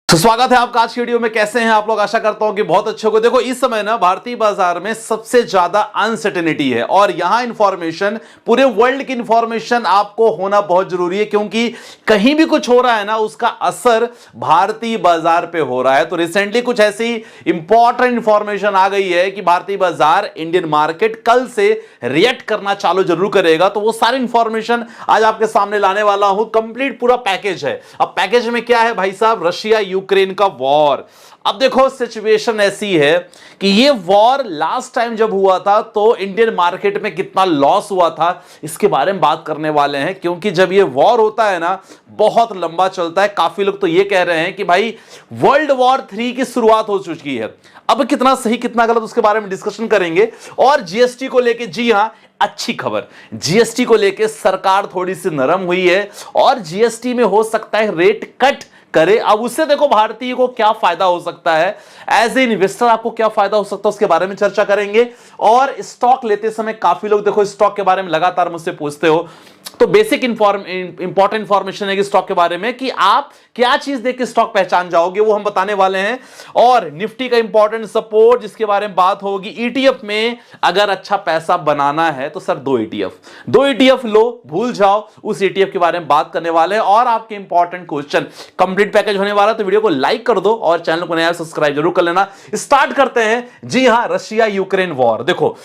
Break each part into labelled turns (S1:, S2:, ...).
S1: तो स्वागत है आपका आज की वीडियो में। कैसे हैं आप लोग? आशा करता हूं कि बहुत अच्छे होंगे। देखो इस समय ना भारतीय बाजार में सबसे ज्यादा अनसर्टेनिटी है और यहां इंफॉर्मेशन, पूरे वर्ल्ड की इंफॉर्मेशन आपको होना बहुत जरूरी है, क्योंकि कहीं भी कुछ हो रहा है ना उसका असर भारतीय बाजार पे हो रहा है। तो रिसेंटली कुछ ऐसी इंपॉर्टेंट इंफॉर्मेशन आ गई है कि भारतीय बाजार, इंडियन मार्केट कल से रिएक्ट करना चालू जरूर करेगा। तो वो सारी इंफॉर्मेशन आज आपके सामने लाने वाला हूं। कंप्लीट पूरा पैकेज है। अब पैकेज में क्या है भाई साहब? रशिया यूक्रेन का वॉर। अब देखो सिचुएशन ऐसी है कि ये वॉर लास्ट टाइम जब हुआ था तो इंडियन मार्केट में कितना लॉस हुआ था इसके बारे में बात करने वाले हैं, क्योंकि जब ये वॉर होता है ना बहुत लंबा चलता है। काफी लोग तो ये कह रहे हैं कि भाई वर्ल्ड वॉर 3 की शुरुआत हो चुकी है। अब कितना सही कितना गलत उसके बारे में डिस्कशन करेंगे। और जीएसटी को लेके, जी हां, अच्छी खबर, जीएसटी को लेके सरकार थोड़ी सी नरम हुई है और जीएसटी में हो सकता है रेट कट करे। अब उससे देखो भारतीय को क्या फायदा हो सकता है, एज ए इन्वेस्टर आपको क्या फायदा हो सकता है उसके बारे में चर्चा करेंगे। और स्टॉक लेते समय काफी लोग देखो स्टॉक के बारे में लगातार मुझसे पूछते हो, तो बेसिक इंपॉर्टेंट इंफॉर्मेशन है कि स्टॉक के बारे में कि आप क्या चीज देख के स्टॉक पहचान जाओगे वो हम बताने वाले हैं। और निफ्टी का इंपॉर्टेंट सपोर्ट जिसके बारे में बात होगी। ईटीएफ में अगर अच्छा पैसा बनाना है तो सर दो ईटीएफ लो, भूल जाओ, उस ईटीएफ के बारे में बात करने वाले हैं। और आपके इंपॉर्टेंट क्वेश्चन, कंप्लीट पैकेज होने वाला, तो वीडियो को लाइक कर दो और चैनल को नया सब्सक्राइब जरूर कर लेना। स्टार्ट करते हैं। जी हां, रशिया यूक्रेन वॉर। देखो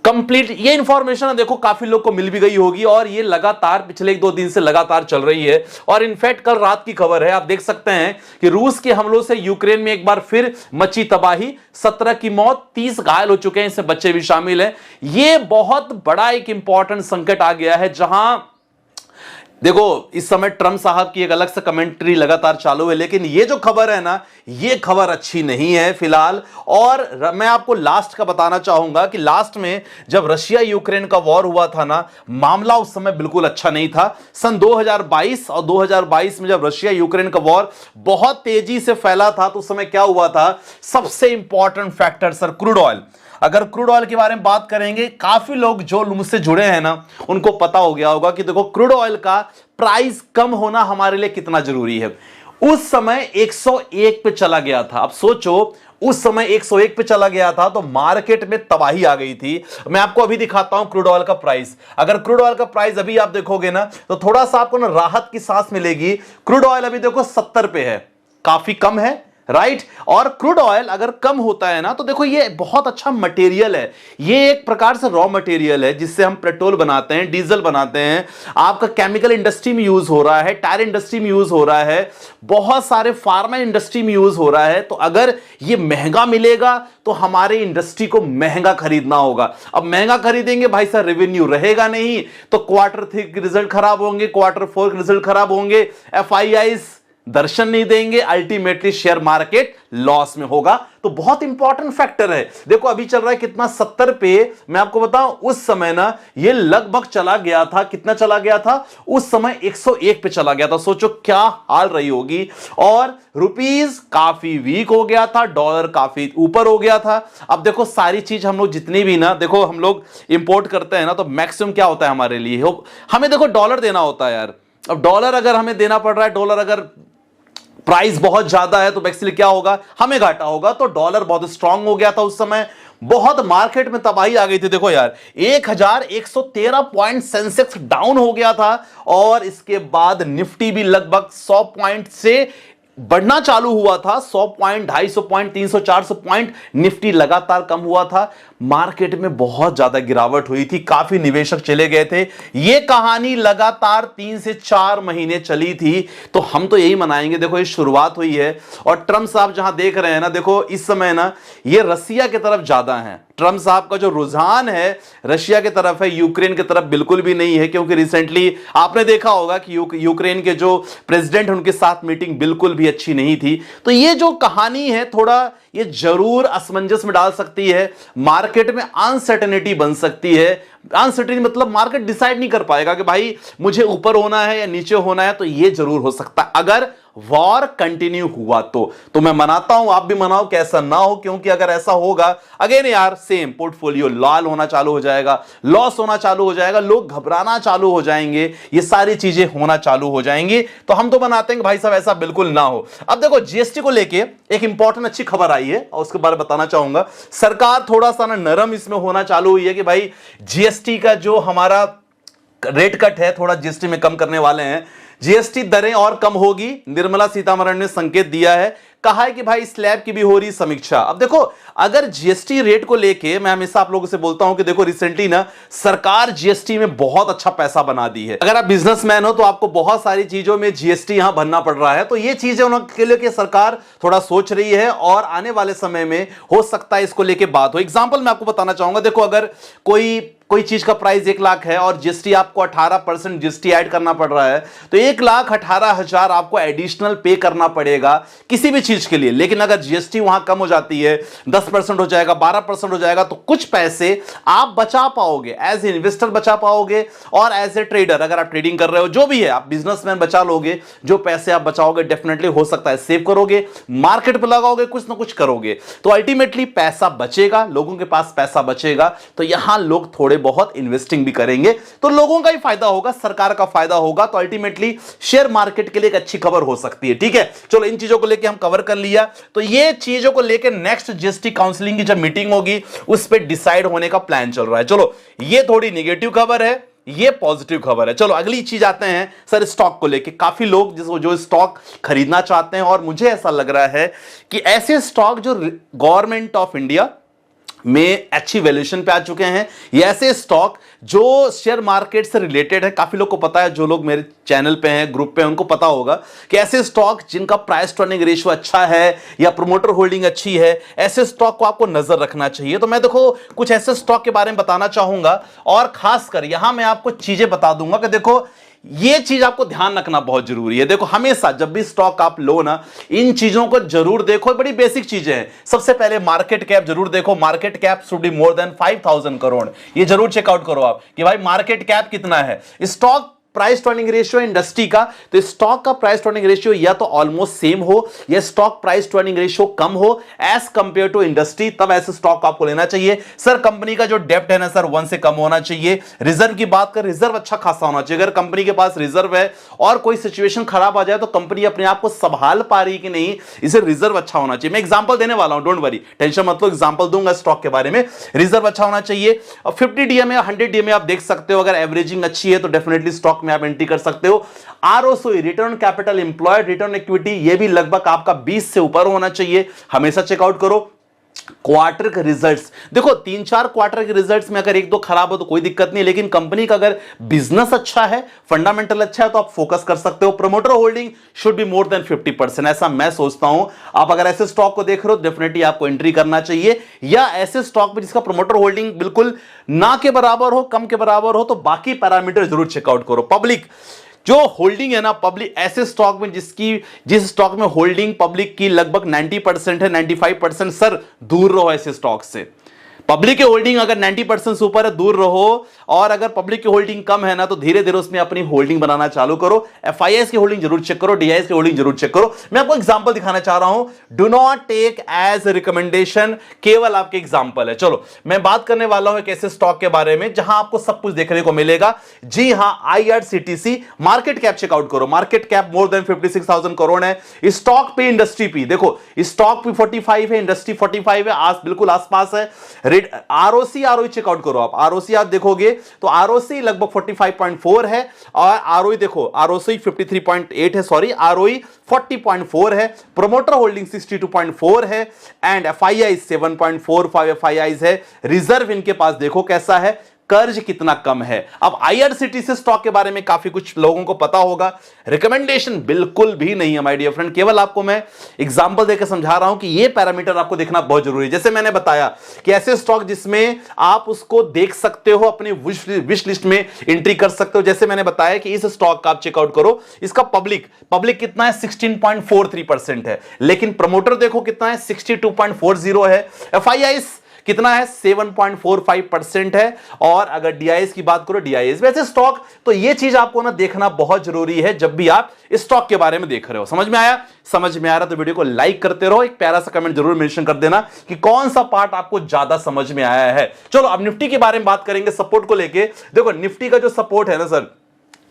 S1: कंप्लीट ये इंफॉर्मेशन देखो काफी लोग को मिल भी गई होगी और ये लगातार पिछले 1-2 दिन से लगातार चल रही है। और इनफैक्ट कल रात की खबर है, आप देख सकते हैं कि रूस के हमलों से यूक्रेन में एक बार फिर मची तबाही। 17 की मौत, 30 घायल हो चुके हैं, इसमें बच्चे भी शामिल हैं। ये बहुत बड़ा एक इंपॉर्टेंट संकट आ गया है, जहां देखो इस समय ट्रंप साहब की एक अलग से कमेंट्री लगातार चालू है, लेकिन ये जो खबर है ना ये खबर अच्छी नहीं है फिलहाल। और मैं आपको लास्ट का बताना चाहूंगा कि लास्ट में जब रशिया यूक्रेन का वॉर हुआ था ना, मामला उस समय बिल्कुल अच्छा नहीं था। सन 2022 और 2022 में जब रशिया यूक्रेन का वॉर बहुत तेजी से फैला था तो उस समय क्या हुआ था? सबसे important factor sir crude oil. अगर क्रूड ऑयल के बारे में बात करेंगे, काफी लोग जो मुझसे जुड़े हैं ना उनको पता हो गया होगा कि देखो क्रूड ऑयल का प्राइस कम होना हमारे लिए कितना जरूरी है। उस समय 101 पे चला गया था। अब सोचो उस समय 101 पे चला गया था तो मार्केट में तबाही आ गई थी। मैं आपको अभी दिखाता हूं क्रूड ऑयल का प्राइस। अगर क्रूड ऑयल का प्राइस अभी आप देखोगे ना तो थोड़ा सा आपको ना राहत की सांस मिलेगी। क्रूड ऑयल अभी देखो 70 पे है, काफी कम है, राइट। और क्रूड ऑयल अगर कम होता है ना तो देखो ये बहुत अच्छा मटेरियल है। ये एक प्रकार से रॉ मटेरियल है जिससे हम पेट्रोल बनाते हैं, डीजल बनाते हैं। आपका केमिकल इंडस्ट्री में यूज हो रहा है, टायर इंडस्ट्री में यूज हो रहा है, बहुत सारे फार्मा इंडस्ट्री में यूज हो रहा है। तो अगर ये महंगा मिलेगा तो हमारे इंडस्ट्री को महंगा खरीदना होगा। अब महंगा खरीदेंगे भाई साहब, रेवेन्यू रहेगा नहीं, तो क्वार्टर 3 के रिजल्ट खराब होंगे, क्वार्टर 4 के रिजल्ट खराब होंगे, एफआईआई दर्शन नहीं देंगे, अल्टीमेटली शेयर मार्केट लॉस में होगा। तो बहुत इंपॉर्टेंट फैक्टर है। देखो अभी चल रहा है कितना, 70 पे। मैं आपको बताऊं उस समय ना ये लगभग चला गया था, कितना चला गया था उस समय? 101 पे चला गया था। सोचो क्या हाल रही होगी। और रुपीस काफी वीक हो गया था, डॉलर काफी ऊपर हो गया था। अब देखो सारी चीज हम लोग जितनी भी ना, देखो हम लोग इंपोर्ट करते हैं ना तो मैक्सिमम क्या होता है हमारे लिए, हमें देखो डॉलर देना होता है यार। अब डॉलर अगर हमें देना पड़ रहा है, डॉलर अगर प्राइस बहुत ज्यादा है तो बेसिकली क्या होगा? हमें घाटा होगा। तो डॉलर बहुत स्ट्रांग हो गया था उस समय, बहुत मार्केट में तबाही आ गई थी। देखो यार 1113 पॉइंट सेंसेक्स डाउन हो गया था और इसके बाद निफ्टी भी लगभग 100 पॉइंट से बढ़ना चालू हुआ था। 100 पॉइंट, 250 पॉइंट, 300, 400 पॉइंट निफ्टी लगातार कम हुआ था। मार्केट में बहुत ज्यादा गिरावट हुई थी, काफी निवेशक चले गए थे। यह कहानी लगातार 3 से 4 महीने चली थी। तो हम तो यही मनाएंगे, देखो ये शुरुआत हुई है। और ट्रंप साहब जहां देख रहे हैं ना, देखो इस समय ना ये रसिया की तरफ ज्यादा है। ट्रंप साहब का जो रुझान है रशिया की तरफ है, यूक्रेन की तरफ बिल्कुल भी नहीं है। क्योंकि रिसेंटली आपने देखा होगा कि यूक्रेन के जो प्रेसिडेंट उनके साथ मीटिंग बिल्कुल भी अच्छी नहीं थी। तो ये जो कहानी है थोड़ा ये जरूर असमंजस में डाल सकती है, मार्केट में अनसर्टेनिटी बन सकती है। अनसर्टेनिटी मतलब मार्केट डिसाइड नहीं कर पाएगा कि भाई मुझे ऊपर होना है या नीचे होना है। तो ये जरूर हो सकता है अगर वॉर कंटिन्यू हुआ तो मैं मनाता हूं, आप भी मनाओ कि ऐसा ना हो, क्योंकि अगर ऐसा होगा अगेन यार सेम पोर्टफोलियो लाल होना चालू हो जाएगा, लॉस होना चालू हो जाएगा, लोग घबराना चालू हो जाएंगे, ये सारी चीजें होना चालू हो जाएंगी। तो हम तो बनाते हैं कि भाई साहब ऐसा बिल्कुल ना हो। अब देखो जीएसटी को लेके एक इंपॉर्टेंट अच्छी खबर आई है और उसके बारे में बताना चाहूंगा। सरकार थोड़ा सा ना नरम इसमें होना चालू हुई है कि भाई जीएसटी का जो हमारा रेट कट है, थोड़ा जीएसटी में कम करने वाले हैं, जीएसटी दरें और कम होगी। निर्मला सीतारमण ने संकेत दिया है, कहा है कि भाई स्लैब की भी हो रही समीक्षा। अब देखो अगर जीएसटी रेट को लेके मैं हमेशा आप लोगों से बोलता हूं कि देखो रिसेंटली ना सरकार जीएसटी में बहुत अच्छा पैसा बना दी है। अगर आप बिजनेसमैन हो तो आपको बहुत सारी चीजों में जीएसटी यहां भरना पड़ रहा है, तो ये चीजें उनके लिए सरकार थोड़ा सोच रही है और आने वाले समय में हो सकता है इसको लेके बात हो। एग्जाम्पल मैं आपको बताना चाहूंगा, देखो अगर कोई चीज का प्राइस 1 लाख है और जीएसटी आपको 18% जीएसटी ऐड करना पड़ रहा है, तो 1,18,000 आपको एडिशनल पे करना पड़ेगा किसी भी चीज के लिए। लेकिन अगर जीएसटी वहां कम हो जाती है, 10% हो जाएगा, 12% हो जाएगा, तो कुछ पैसे आप बचा पाओगे, एज ए इन्वेस्टर बचा पाओगे और एज ए ट्रेडर अगर आप ट्रेडिंग कर रहे हो, जो भी है आप बिजनेसमैन बचा लोगे। जो पैसे आप बचाओगे डेफिनेटली हो सकता है सेव करोगे, मार्केट पर लगाओगे, कुछ ना कुछ करोगे, तो अल्टीमेटली पैसा बचेगा, लोगों के पास पैसा बचेगा, तो यहां लोग थोड़े बहुत इन्वेस्टिंग भी करेंगे, तो लोगों का ही फायदा होगा, सरकार का फायदा होगा। तो अल्टीमेटली शेयर मार्केट के लिए एक अच्छी खबर हो सकती है। ठीक है, चलो इन चीजों को लेके हम कवर कर लिया। तो ये चीजों को लेके नेक्स्ट जीएसटी काउंसलिंग की जब मीटिंग होगी उस पर डिसाइड होने का प्लान चल रहा है। चलो ये थोड़ी नेगेटिव खबर है, ये पॉजिटिव खबर है। चलो अगली चीज आते हैं सर स्टॉक को लेके। काफी लोग जो स्टॉक खरीदना चाहते हैं और मुझे ऐसा लग रहा है कि ऐसे स्टॉक जो गवर्नमेंट ऑफ इंडिया में अच्छी वैल्यूएशन पे आ चुके हैं, ये ऐसे स्टॉक जो शेयर मार्केट से रिलेटेड है। काफी लोग को पता है, जो लोग मेरे चैनल पे हैं, ग्रुप पे हैं, उनको पता होगा कि ऐसे स्टॉक जिनका प्राइस टू अर्निंग रेशियो अच्छा है या प्रोमोटर होल्डिंग अच्छी है, ऐसे स्टॉक को आपको नजर रखना चाहिए। तो मैं देखो कुछ ऐसे स्टॉक के बारे में बताना चाहूंगा और खासकर यहां मैं आपको चीजें बता दूंगा कि देखो ये चीज आपको ध्यान रखना बहुत जरूरी है। देखो हमेशा जब भी स्टॉक आप लो ना, इन चीजों को जरूर देखो, बड़ी बेसिक चीजें हैं। सबसे पहले मार्केट कैप जरूर देखो, market cap should be more than 5,000 crore. ये जरूर चेकआउट करो आप कि भाई मार्केट कैप कितना है। Stock price to earning ratio industry का, तो स्टॉक का प्राइस टू अर्निंग रेशियो या तो ऑलमोस्ट सेम हो या stock price to earning ratio कम हो एज कंपेयर टू इंडस्ट्री, तब ऐसे स्टॉक आपको लेना चाहिए। सर कंपनी का जो डेप्ट है ना सर 1 से कम होना चाहिए। रिजर्व की बात कर, रिजर्व अच्छा खासा होना चाहिए। अगर कंपनी के पास रिजर्व है और कोई सिचुएशन खराब आ जाए तो कंपनी अपने आप को संभाल पा रही कि नहीं, इसे रिजर्व अच्छा होना चाहिए। मैं एग्जांपल देने वाला हूं, डोंट वरी, टेंशन मत लो, एग्जांपल दूंगा स्टॉक के बारे में। रिजर्व अच्छा होना चाहिए और 50 डीएमए 100 डीएमए आप देख सकते हो। अगर एवरेजिंग अच्छी है तो डेफिनेटली स्टॉक में आप एंट्री कर सकते हो। ROC return capital employed, return equity, ये भी लगभग आपका 20 से ऊपर होना चाहिए, हमेशा चेकआउट करो। क्वार्टर के रिजल्ट्स देखो, 3-4 क्वार्टर के रिजल्ट्स में अगर 1-2 खराब हो तो कोई दिक्कत नहीं, लेकिन कंपनी का अगर बिजनेस अच्छा है, फंडामेंटल अच्छा है, तो आप फोकस कर सकते हो। Promoter holding should be more than 50%, ऐसा मैं सोचता हूं। आप अगर ऐसे स्टॉक को देख रहे हो डेफिनेटली आपको एंट्री करना चाहिए, या ऐसे स्टॉक में जिसका प्रमोटर होल्डिंग बिल्कुल ना के बराबर हो, कम के बराबर हो, तो बाकी पैरामीटर जरूर चेकआउट करो। पब्लिक जो होल्डिंग है ना, पब्लिक ऐसे स्टॉक में जिस स्टॉक में होल्डिंग पब्लिक की लगभग 90% है, 95%, सर दूर रहो ऐसे स्टॉक से। पब्लिक की होल्डिंग अगर 90% से ऊपर है, दूर रहो। और अगर पब्लिक की होल्डिंग कम है ना, तो धीरे धीरे उसमें अपनी होल्डिंग बनाना चालू करो। एफआईआईस की होल्डिंग जरूर चेक करो, डीआईएस की होल्डिंग जरूर चेक करो। मैं आपको एग्जांपल दिखाना चाह रहा हूं, do not take as recommendation, केवल आपके एग्जांपल है। चलो मैं बात करने वाला हूं एक ऐसे स्टॉक के बारे में जहां आपको सब कुछ देखने को मिलेगा। जी हां, आईआरसीटीसी। मार्केट कैप चेकआउट करो, market cap more than 56,000 crore है। स्टॉक पे इंडस्ट्री पी देखो, स्टॉक पे 45 है, इंडस्ट्री 45 है, बिल्कुल आसपास है। आरओसी आरओई चेकआउट करो आप, आरओसी आप देखोगे तो आरओसी लगभग 45.4 है और आरओई देखो, आरओसी 53.8 है, सॉरी आरओई 40.4 है। प्रोमोटर होल्डिंग 62.4 है एंड एफआईआई 7.45 एफआईआई है। रिजर्व इनके पास देखो कैसा है, कर्ज कितना कम है। अब आईआरसीटीसी स्टॉक के बारे में काफी कुछ लोगों को पता होगा, रिकमेंडेशन बिल्कुल भी नहीं है माय डियर फ्रेंड, केवल आपको मैं एग्जांपल देकर समझा रहा हूं कि ये पैरामीटर आपको देखना बहुत जरूरी है। जैसे मैंने बताया कि ऐसे स्टॉक जिसमें आप उसको देख सकते हो, अपनी विश लिस्ट में एंट्री कर सकते हो। जैसे मैंने बताया कि इस स्टॉक का आप चेकआउट करो, इसका पब्लिक कितना है, 16.43% है, लेकिन प्रमोटर देखो कितना है, 62.40 है। एफआईआई कितना है 7.45% है। और अगर डीआईएस की बात करो, डीआईएस वैसे स्टॉक, तो ये चीज आपको ना देखना बहुत जरूरी है जब भी आप स्टॉक के बारे में देख रहे हो। समझ में आया? समझ में आ रहा तो वीडियो को लाइक करते रहो, एक प्यारा सा कमेंट जरूर मेंशन कर देना कि कौन सा पार्ट आपको ज्यादा समझ में आया है। चलो अब निफ्टी के बारे में बात करेंगे सपोर्ट को लेके। देखो निफ्टी का जो सपोर्ट है ना सर,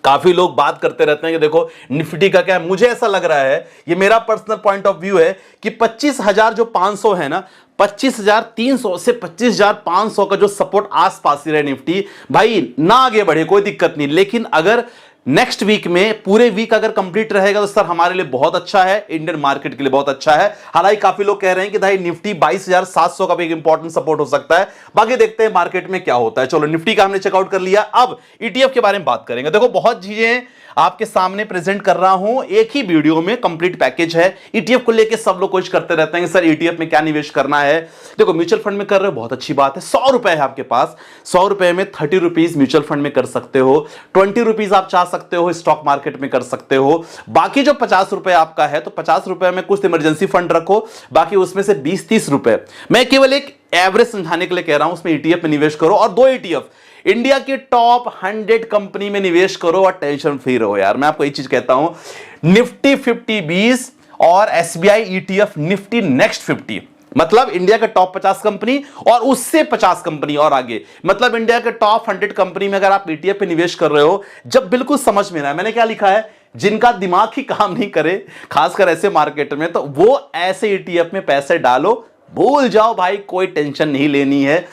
S1: काफी लोग बात करते रहते हैं कि देखो निफ्टी का क्या है। मुझे ऐसा लग रहा है, ये मेरा पर्सनल पॉइंट ऑफ व्यू है कि 25,000 जो 500 है ना, 25,300 से 25,500 का जो सपोर्ट आसपास ही रहे निफ्टी, भाई ना आगे बढ़े कोई दिक्कत नहीं, लेकिन अगर नेक्स्ट वीक में पूरे वीक अगर कंप्लीट रहेगा तो सर हमारे लिए बहुत अच्छा है, इंडियन मार्केट के लिए बहुत अच्छा है। हालांकि काफी लोग कह रहे हैं कि भाई निफ्टी 22,700 का भी एक इंपॉर्टेंट सपोर्ट हो सकता है। बाकी देखते हैं मार्केट में क्या होता है। चलो निफ्टी का हमने चेकआउट कर लिया, अब ईटीएफ के बारे में बात करेंगे। देखो बहुत चीजें आपके सामने प्रेजेंट कर रहा हूं एक ही वीडियो में, कंप्लीट पैकेज है। ईटीएफ को लेकर सब लोग कोशिश करते रहते हैं कि सर ईटीएफ में क्या निवेश करना है। देखो म्यूचुअल फंड में कर रहे हो, बहुत अच्छी बात है। 100 रुपए है आपके पास, 100 रुपए में 30 रुपीज म्यूचुअल फंड में कर सकते हो, 20 रुपीज आप चाह सकते हो स्टॉक मार्केट में कर सकते हो। बाकी जो 50 रुपए आपका है, तो 50 रुपए में कुछ इमरजेंसी फंड रखो, बाकी उसमें से 20-30 रुपए मैं केवल एक एवरेज समझाने के लिए कह रहा हूं, उसमें ईटीएफ में निवेश करो। और 2 ईटीएफ इंडिया की टॉप 100 कंपनी में निवेश करो और टेंशन फ्री रहो। यार मैं आपको एक चीज कहता हूं, निफ्टी 50-20 और एसबीआई ईटीएफ निफ्टी नेक्स्ट 50, मतलब इंडिया के टॉप 50 कंपनी और उससे 50 कंपनी और आगे, मतलब इंडिया के टॉप 100 कंपनी में अगर आप ईटीएफ पे निवेश कर रहे हो, जब बिल्कुल समझ में ना, मैंने क्या लिखा है, जिनका दिमाग ही काम नहीं करे खासकर ऐसे मार्केट में, तो वो ऐसे ईटीएफ में पैसे डालो, भूल जाओ भाई, कोई टेंशन नहीं लेनी है।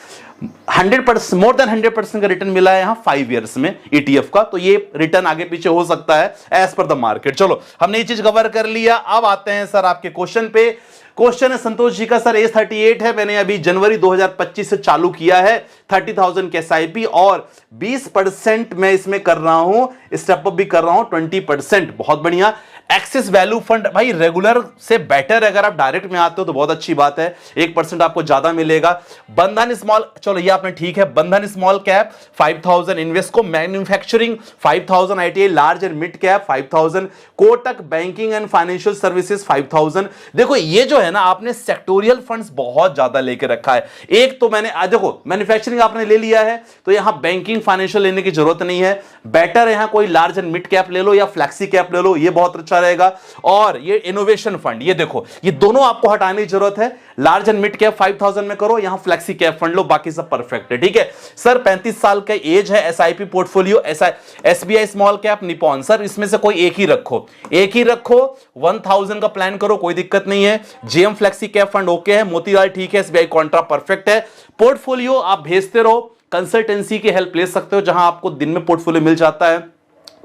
S1: 100%, मोर देन 100% का रिटर्न मिला है यहां 5 इयर्स में ईटीएफ का, तो ये रिटर्न आगे पीछे हो सकता है एज पर द मार्केट। चलो हमने ये चीज कवर कर लिया, अब आते हैं सर आपके क्वेश्चन पे। क्वेश्चन है संतोष जी का, सर A38 है, मैंने अभी जनवरी 2025 से चालू किया है, 30,000 के एसआईपी और 20% मैं इसमें कर रहा हूं, स्टेप अप भी कर रहा हूं 20%, बहुत बढ़िया। एक्सिस वैल्यू फंड भाई रेगुलर से बेटर है, अगर आप डायरेक्ट में आते हो तो बहुत अच्छी बात है, 1% आपको ज्यादा मिलेगा। बंधन स्मॉल, चलो ये आपने ठीक है, बंधन small cap 5,000, Invesco manufacturing 5,000, ITI large and mid cap 5,000, Kotak banking and financial services 5,000। देखो ये जो है ना, आपने सेक्टोरियल फंड्स बहुत ज्यादा लेके रखा है। एक तो मैंने देखो मैन्युफैक्चरिंग आपने ले लिया है, तो यहां बैंकिंग फाइनेंशियल लेने की जरूरत नहीं है, बेटर यहां कोई लार्ज एंड मिड कैप ले लो या फ्लैक्सी कैप ले लो, ये बहुत अच्छा रहेगा। और ये इनोवेशन फंड, ये देखो ये दोनों आपको हटाने की जरूरत है, लार्ज एंड मिड कैप 5,000 में करो, यहां फ्लैक्सी कैप फंड लो, बाकी सब परफेक्ट है। ठीक है सर, 35 साल का एज है, SIP portfolio SBI small cap Nippon, sir इसमें से कोई एक ही रखो, 1000 का प्लान करो, कोई दिक्कत नहीं है। JM flexi cap fund okay है, मोतीलाल ठीक है, एसबीआई कॉन्ट्रा परफेक्ट है। पोर्टफोलियो आप भेजते रहो, कंसल्टेंसी की हेल्प ले सकते हो, जहां आपको दिन में पोर्टफोलियो मिल जाता है।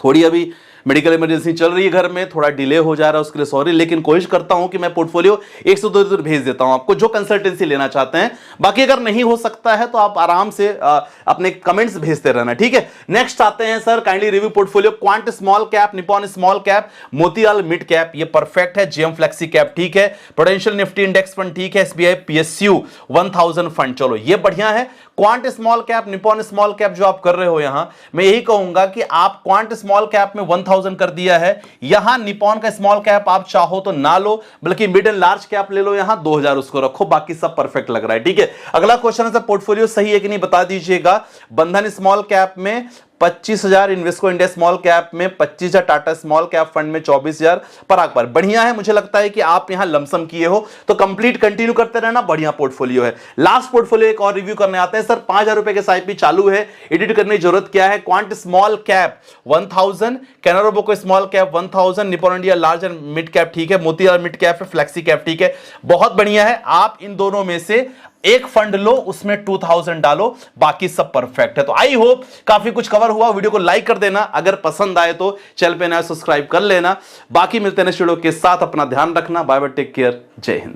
S1: थोड़ी अभी मेडिकल इमरजेंसी चल रही है घर में, थोड़ा डिले हो जा रहा है, उसके लिए सॉरी, लेकिन कोशिश करता हूं कि मैं पोर्टफोलियो 1 से 2 दिन भेज देता हूं आपको, जो कंसल्टेंसी लेना चाहते हैं। बाकी अगर नहीं हो सकता है तो आप आराम से अपने कमेंट्स भेजते रहना। ठीक है, नेक्स्ट आते हैं sir, kindly review portfolio, quant small cap, Nippon small cap, Motilal mid cap, ये परफेक्ट है। जेएम फ्लेक्सी कैप ठीक है, पोटेंशियल निफ्टी इंडेक्स फंड ठीक है, एसबीआई पीएसयू 1000 फंड, चलो ये बढ़िया है। Quant small cap, Nippon small cap जो आप कर रहे हो, यहां मैं यही कहूंगा कि आप क्वांट स्मॉल कैप में 1000 कर दिया है, यहां निपॉन का स्मॉल कैप आप चाहो तो ना लो, बल्कि मिड एंड लार्ज कैप ले लो, यहां 2000 उसको रखो, बाकी सब परफेक्ट लग रहा है। ठीक है, अगला क्वेश्चन है सर, पोर्टफोलियो सही है कि नहीं बता दीजिएगा। बंधन स्मॉल कैप में 25,000, इन्वेस्को इंडिया स्मॉल कैप में 25,000, टाटा स्मॉल कैप फंड में 24,000, पराग पर बढ़िया है। मुझे लगता है कि आप यहां लमसम किए हो तो कंप्लीट कंटिन्यू करते रहना, बढ़िया पोर्टफोलियो है। लास्ट पोर्टफोलियो एक और रिव्यू करने आते हैं सर, 5,000 रुपए के एसआईपी चालू है, एडिट करने की जरूरत क्या है। Quant small cap 1000, Canara bank small cap 1000, Nippon India large and mid cap ठीक है, मोतीलाल मिड कैप है, फ्लेक्सी कैप ठीक है, बहुत बढ़िया है। आप इन दोनों में से एक फंड लो, उसमें 2000 डालो, बाकी सब परफेक्ट है। तो आई होप काफी कुछ कवर हुआ, वीडियो को लाइक कर देना, अगर पसंद आए तो चैनल पे नया सब्सक्राइब कर लेना। बाकी मिलते हैं नेक्स्ट वीडियो के साथ, अपना ध्यान रखना, बाय बाय, टेक केयर, जय हिंद।